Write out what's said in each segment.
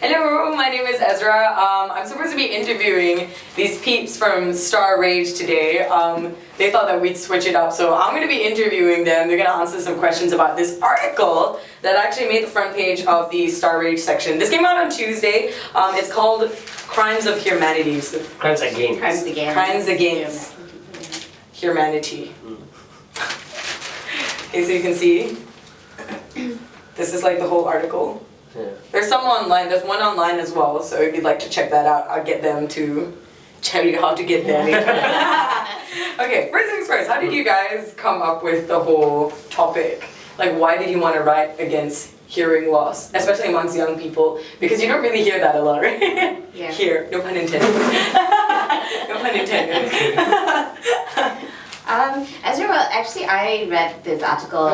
Hello, my name is Ezra. I'm supposed to be interviewing these peeps from R.AGE today. They thought that we'd switch it up, so I'm going to be interviewing them. They're going to answer some questions about this article that actually made the front page of the R.AGE section. This came out on Tuesday. It's called Crimes of Hear-manity. So Crimes Against. Crimes Against. Crimes Against Hear-manity. Okay, so you can see, this is like the whole article. Yeah. There's some online, there's one online as well, so if you'd like to check that out, I'll get them to tell you how to get there later. Okay, first things first, how did you guys come up with the whole topic? Like, why did you want to write against hearing loss, especially amongst young people? Because you don't really hear that a lot, right? Yeah. Here, no pun intended. No pun intended. Ezra, well, actually I read this article.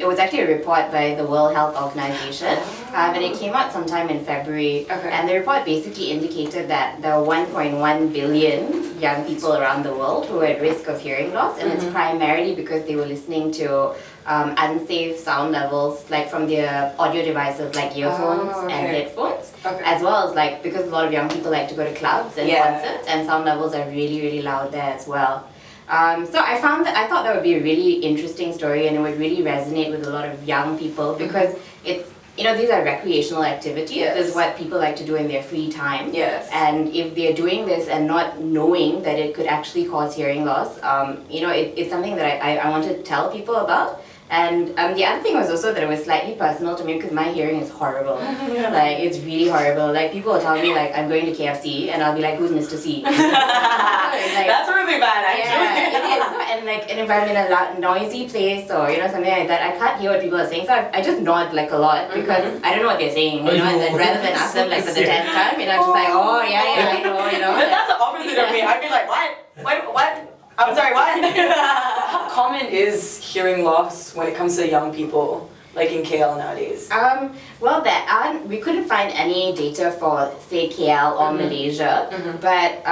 It was actually a report by the World Health Organization, and it came out sometime in February. Okay. And the report basically indicated that there are 1.1 billion young people around the world who are at risk of hearing loss, and it's primarily because they were listening to unsafe sound levels, like from their audio devices like earphones and headphones, as well as like because a lot of young people like to go to clubs and concerts, and sound levels are really, really loud there as well. So I thought that would be a really interesting story, and it would really resonate with a lot of young people because it's, you know, these are recreational activities. Yes. This is what people like to do in their free time. Yes. And if they're doing this and not knowing that it could actually cause hearing loss, you know, it's something that I want to tell people about. And the other thing was also that it was slightly personal to me because my hearing is horrible. Like, it's really horrible. Like, people will tell me, like, I'm going to KFC, and I'll be like, who's Mr. C? Like, that's really bad, actually. yeah, it is. And like, and if I'm in a noisy place or, you know, something like that, I can't hear what people are saying. So I just nod like a lot because I don't know what they're saying, you know, and then rather than ask them like for the 10th time, you know, I'm just like, oh, yeah, I know, you know. But that's the opposite of me. I'd be like, what? I'm sorry, what? How common is hearing loss when it comes to young people, like in KL nowadays? Well, we couldn't find any data for, say, KL or Malaysia, but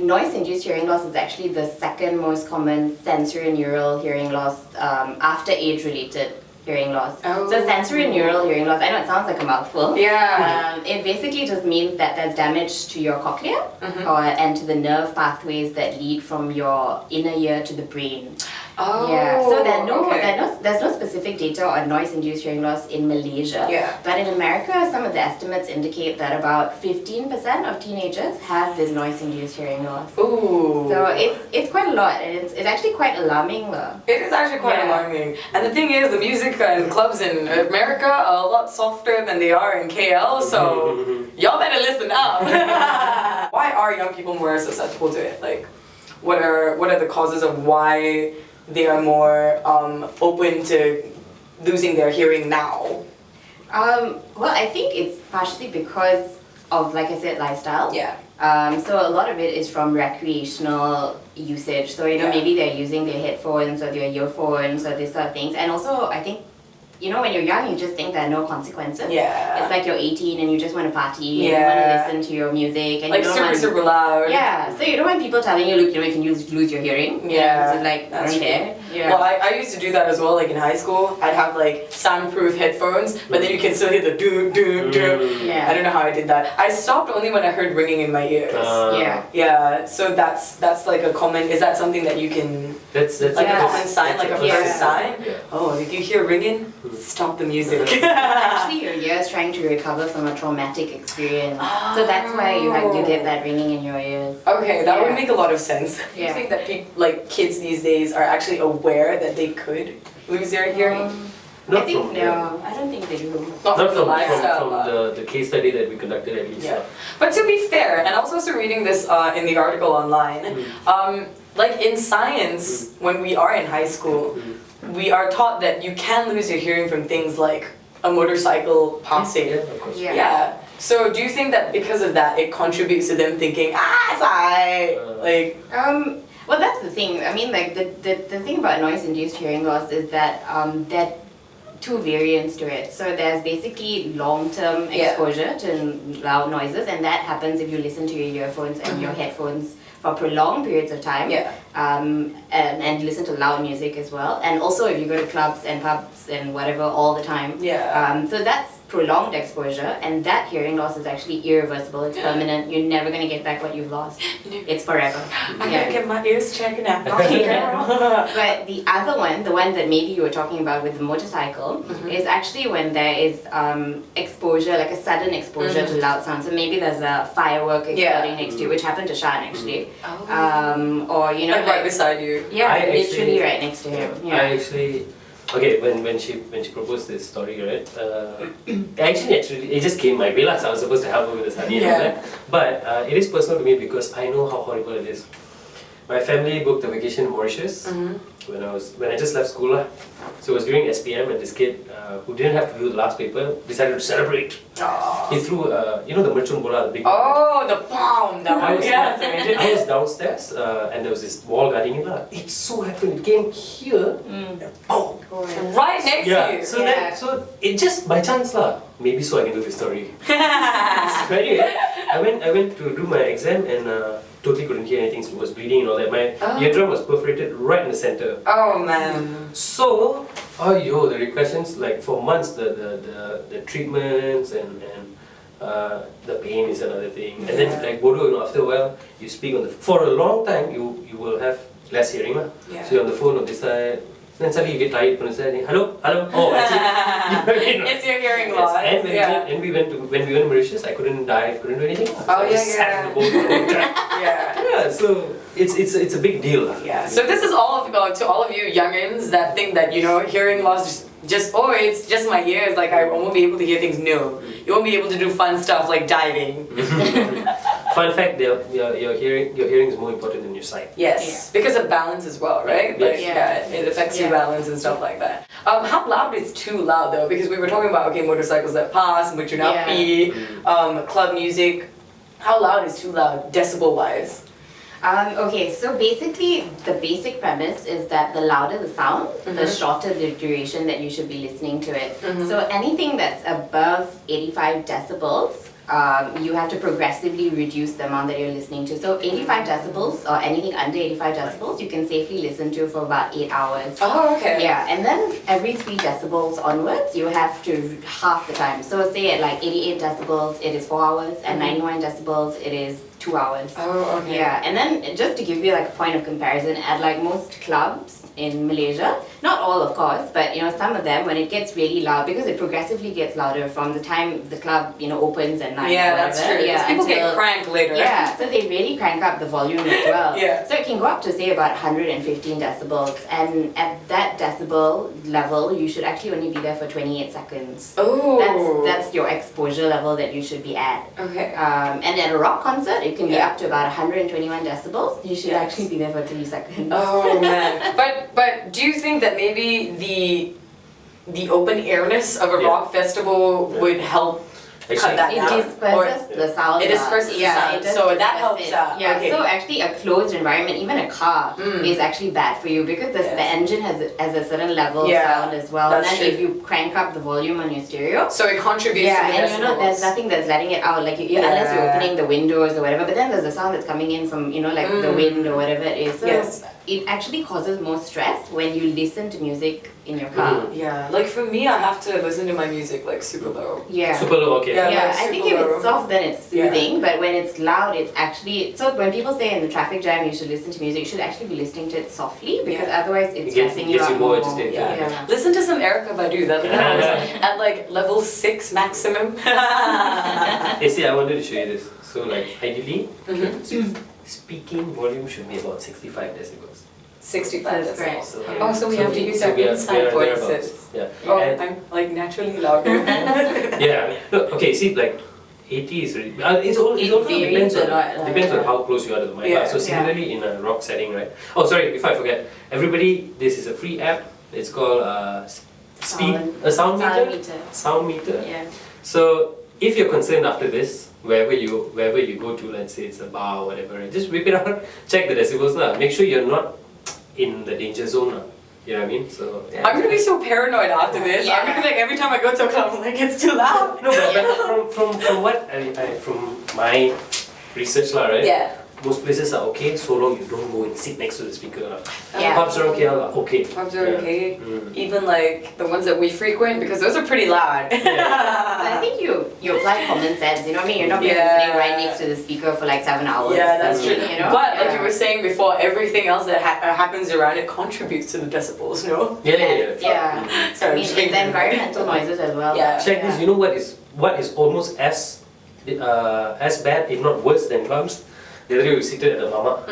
noise-induced hearing loss is actually the second most common sensorineural hearing loss after age-related hearing loss. Oh. So sensorineural hearing loss, I know it sounds like a mouthful. Yeah. It basically just means that there's damage to your cochlea and to the nerve pathways that lead from your inner ear to the brain. Oh, yeah. So there's no specific data on noise-induced hearing loss in Malaysia. Yeah. But in America, some of the estimates indicate that about 15% of teenagers have this noise-induced hearing loss. Ooh. So it's quite a lot, and it's actually quite alarming though. It is actually quite alarming. And the thing is, the music and clubs in America are a lot softer than they are in KL, so y'all better listen up. Why are young people more susceptible to it? Like, what are the causes of why they are more open to losing their hearing now? Well, I think it's partially because of, like I said, lifestyle. Yeah. So a lot of it is from recreational usage. So, you know, maybe they're using their headphones or their earphones or this sort of things. And also, I think, you know, when you're young, you just think there are no consequences. Yeah. It's like you're 18 and you just want to party and you want to listen to your music. And Like you don't super loud. Yeah. So you don't want people telling you, look, you know, you can lose your hearing. Yeah. So like, that's don't true. care. Yeah. Well, I used to do that as well, like in high school. I'd have like soundproof headphones, but then you can still hear the doo. Yeah. I don't know how I did that. I stopped only when I heard ringing in my ears. Yeah. Yeah, so that's like a common, is that something that you can, That's like a common sign, like a Yeah. first sign? Yeah. Oh, if you hear ringing, stop the music. Actually, your ear is trying to recover from a traumatic experience. So that's why you get that ringing in your ears. Okay, that would Yeah. make a lot of sense. Do you Yeah. think that like kids these days are actually aware that they could lose their hearing? I think no, I don't think they do. Not Not from the lifestyle. from the case study that we conducted at least. Yeah. But to be fair, and I was also reading this in the article online, like in science, when we are in high school, we are taught that you can lose your hearing from things like a motorcycle passing. Yeah, of course. Yeah. So do you think that because of that, it contributes to them thinking, it's alright, like... Well, that's the thing. I mean, like the thing about noise-induced hearing loss is that there are two variants to it. So there's basically long-term exposure to loud noises, and that happens if you listen to your earphones and your headphones for prolonged periods of time. And listen to loud music as well. And also if you go to clubs and pubs and whatever all the time. Yeah. So that's prolonged exposure, and that hearing loss is actually irreversible. It's permanent. You're never gonna get back what you've lost. It's forever. I gotta get my ears checked now. But the other one, the one that maybe you were talking about with the motorcycle, is actually when there is exposure, like a sudden exposure to loud sound. So maybe there's a firework exploding next to you, which happened to Shan actually. Oh. Or you know, like right beside you. Yeah, I literally actually- right next to him. Yeah. I actually, okay, when she proposed this story, right? Actually, it just came my way. So I was supposed to help her with the study and all that. But it is personal to me because I know how horrible it is. My family booked a vacation in Mauritius when I just left school lah. So it was during SPM, and this kid who didn't have to do the last paper decided to celebrate. Oh. He threw you know the merchant bola, the big one. Oh, the bomb! That I one. was, Yeah, that's amazing. I was downstairs and there was this wall guarding it. It so happened it came here. Oh, Right next to yeah. you. So then, so it just by chance lah. Maybe so I can do this story. So anyway, I went to do my exam and totally couldn't hear anything. So it was bleeding and all that. My eardrum was perforated right in the center. Oh man. So, the repercussions, like for months, the treatments and the pain is another thing. And then like bodoh, after a while, you speak on the for a long time, you will have less hearing lah. Yeah. So you're on the phone on this side, then suddenly you get tired from the side. Hello. Oh, actually, It's your hearing loss. And when we went to Mauritius, I couldn't dive, couldn't do anything. So I just sat in the boat the whole time. Yeah, so it's a big deal. Yeah. So this is all to all of you youngins that think that hearing loss it's just my ears. Like I won't be able to hear things new. You won't be able to do fun stuff like diving. Fun fact: your hearing is more important than your sight. Yes, because of balance as well, right? Yes. Like, it affects your balance and stuff like that. How loud is too loud though? Because we were talking about motorcycles that pass, club music. How loud is too loud, decibel wise? Okay, so basically the basic premise is that the louder the sound, the shorter the duration that you should be listening to it. So anything that's above 85 decibels, you have to progressively reduce the amount that you're listening to. So 85 decibels or anything under 85 decibels, you can safely listen to for about 8 hours. Oh, okay. Yeah, and then every 3 decibels onwards, you have to half the time. So say at like 88 decibels, it is 4 hours, and 91 decibels, it is 2 hours. Oh, okay. Yeah, and then just to give you like a point of comparison, at like most clubs in Malaysia, not all of course, but some of them, when it gets really loud, because it progressively gets louder from the time the club opens at 9. Yeah, that's true. Yeah, People get cranked later. Yeah, so they really crank up the volume as well. Yeah. So it can go up to say about 115 decibels, and at that decibel level, you should actually only be there for 28 seconds. Oh. That's your exposure level that you should be at. Okay. And at a rock concert, it can be up to about 121 decibels. You should actually be there for 3 seconds. Oh man. But do you think that maybe the open airness of a rock festival would help cut that It down? disperses the sound. It disperses the sound, it does so that disperse helps it. out. Yeah, Okay. so actually a closed environment, even a car, is actually bad for you because the engine has a certain level of sound as well. And that's then true. if you crank up the volume on your stereo, So it contributes to the and decibels. there's nothing that's letting it out, like unless you're opening the windows or whatever. But then there's a sound that's coming in from like the wind or whatever it is. So it actually causes more stress when you listen to music in your car. Yeah, like for me, I have to listen to my music like super low. Yeah. Super low, okay. Yeah. Yeah, like I think super if low. it's soft, then it's soothing. But when it's loud, it's actually. So when people say in the traffic jam you should listen to music, you should actually be listening to it softly because otherwise it's stressing you gets you out more more. agitated. Yeah. Listen to some Erica Badu. That was at like level 6 maximum. Hey, see, I wanted to show you this. So, like, ideally, speaking volume should be about 65 decibels. 65 That's decibels. right. So we have to use our we are inside thereabouts. voices. Yeah. Oh, And- I'm like naturally louder. yeah. No, okay, see, like 80 is really. It also varies depends a lot, like, depends on how close you are to the mic. Yeah. So similarly in a rock setting, right? Oh, sorry, before I forget, everybody, this is a free app. It's called sound meter. Sound meter. Yeah. So if you're concerned after this, wherever you go to, let's say it's a bar or whatever, right, just whip it out, check the decibels lah. Make sure you're not in the danger zone lah. You know what I mean? So yeah. I'm gonna be so paranoid after this. I'm gonna be like every time I go to a club, I'm like it's too loud. No, but from what from my research lah, right? Yeah. most places are okay so long you don't go and sit next to the speaker. Yeah. Pubs around KL are okay. Pubs are Yeah. okay. Mm. Even like the ones that we frequent, because those are pretty loud. But I think you apply common sense, you know what I mean? You're not going to be Yeah. sitting right next to the speaker for like 7 hours. Yeah, that's true. true. You know? But like Yeah. you were saying before, everything else that happens around it contributes to the decibels, no? Yeah. Sorry, I mean, it's the environmental noises as well. Yeah. Check this, you know what is almost as bad, if not worse than clubs? The other day we seated at the mama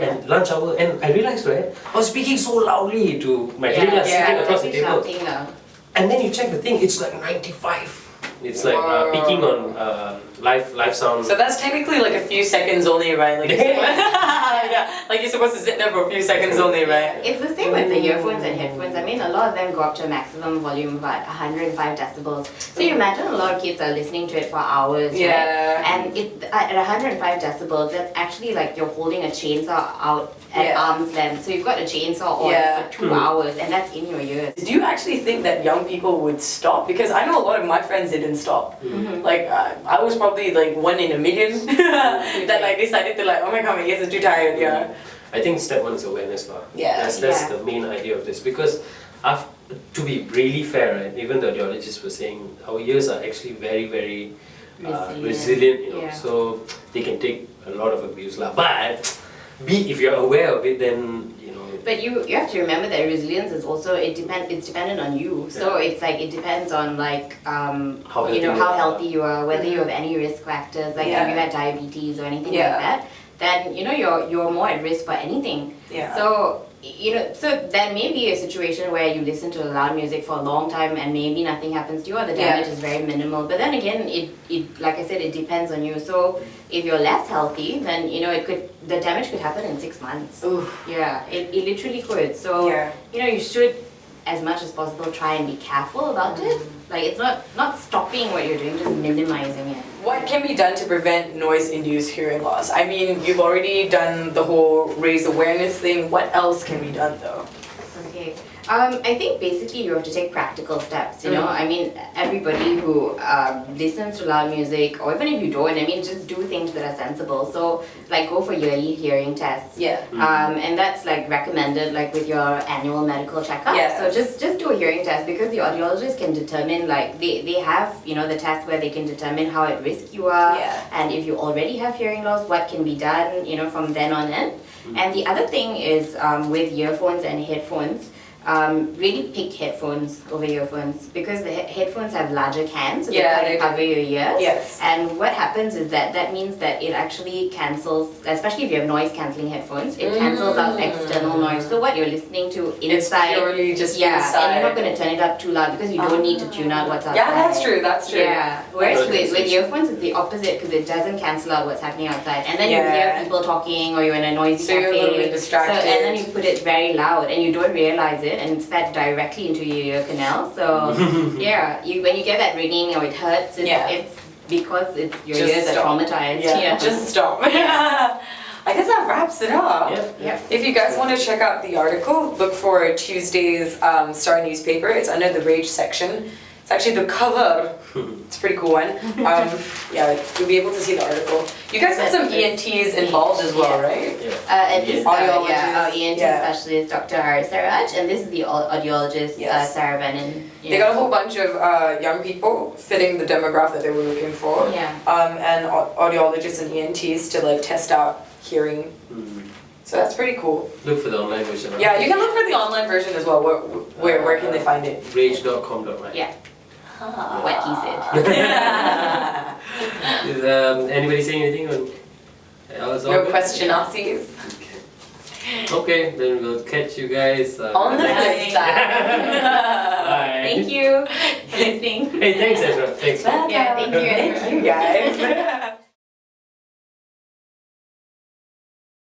and lunch hour, and I realized, right, I was speaking so loudly to my colleague sitting across the table. Shouting now. And then you check the thing, it's like 95. It's like Whoa. peaking on live sound. So that's technically like a few seconds only, right? Like, yeah, like you're supposed to sit there for a few seconds only, right? It's the same with the earphones and headphones. I mean, a lot of them go up to a maximum volume of about 105 decibels. So you imagine a lot of kids are listening to it for hours, Yeah. right? And at 105 decibels, that's actually like you're holding a chainsaw out at Yeah. arm's length. So you've got a chainsaw on Yeah. for 2 hours, and that's in your ears. Do you actually think that young people would stop? Because I know a lot of my friends didn't stop. Like I was probably like one in a million that like decided to like, oh my god, my ears are too tired. Yeah. I think step one is awareness, lah. Yeah. That's Yeah. the main idea of this, because to be really fair, right, even the audiologists were saying our ears are actually very, very resilient, you know, Yeah. so they can take a lot of abuse, lah. But if you're aware of it, then you know. But you have to remember that resilience is also it's dependent on you. So it's like it depends on like How you know healthy how you are. healthy you are, whether you have any risk factors, like Yeah. if you had diabetes or anything Yeah. like that, then you know you're more at risk for anything. Yeah. So you know, so that may be a situation where you listen to loud music for a long time and maybe nothing happens to you or the damage is very minimal. But then again, it like I said, it depends on you. So if you're less healthy, then you know the damage could happen in 6 months. Oof. Yeah, it literally could. So Yeah. you know, you should, as much as possible, try and be careful about it. Like it's not stopping what you're doing, just minimizing it. What can be done to prevent noise-induced hearing loss? I mean, you've already done the whole raise awareness thing. What else can be done though? Okay. I think basically you have to take practical steps, you know. I mean, everybody who listens to loud music, or even if you don't, I mean, just do things that are sensible. So, like, go for yearly hearing tests. Yeah. And that's like recommended, like with your annual medical checkup. Yes. So just do a hearing test, because the audiologist can determine, like, they have, you know, the test where they can determine how at risk you are, Yeah. and if you already have hearing loss, what can be done, you know, from then on in. And the other thing is with earphones and headphones, really pick headphones over earphones, because the headphones have larger cans, so Yeah, they kind they of cover your ears. Yes. And what happens is that means that it actually cancels, especially if you have noise cancelling headphones, it cancels out external noise. So what you're listening to It's inside, purely just and inside. you're not going to turn it up too loud, because you don't need to tune out what's outside. Yeah, that's true. That's true. Yeah. Whereas Noise with cancellation. earphones, it's the opposite, because it doesn't cancel out what's happening outside. And then you Yeah. hear people talking, or you're in a noisy So you're a cafe. little bit distracted. So, and then you put it very loud, and you don't realize it, and it's fed directly into your ear canal. So yeah, when you get that ringing or it hurts, it's because your Just ears are stop. traumatized. Yeah. Just stop. I guess that wraps it up. Yep. If you guys want to check out the article, look for Tuesday's Star newspaper. It's under the R.AGE section. It's actually the cover. It's a pretty cool one. Yeah, you'll be able to see the article. You guys have some ENTs involved as well, right? And this Audiologist. our ENT specialist, Dr. R.AGE, and this is the audiologist, Yes. Sarah Venon. They got a whole bunch of young people fitting the demographic that they were looking for. Yeah. And audiologists and ENTs to like test out hearing. So that's pretty cool. Look for the online version. Right? Yeah, you can look for the online version as well. Where can they find it? rage.com.my. Yeah. What he said. Is anybody saying anything on? No question, Aussies. Okay, then we'll catch you guys On the flip side. Bye. Thank you for listening. Hey, thanks Ezra. Thanks. Yeah, thank you. Thank you guys.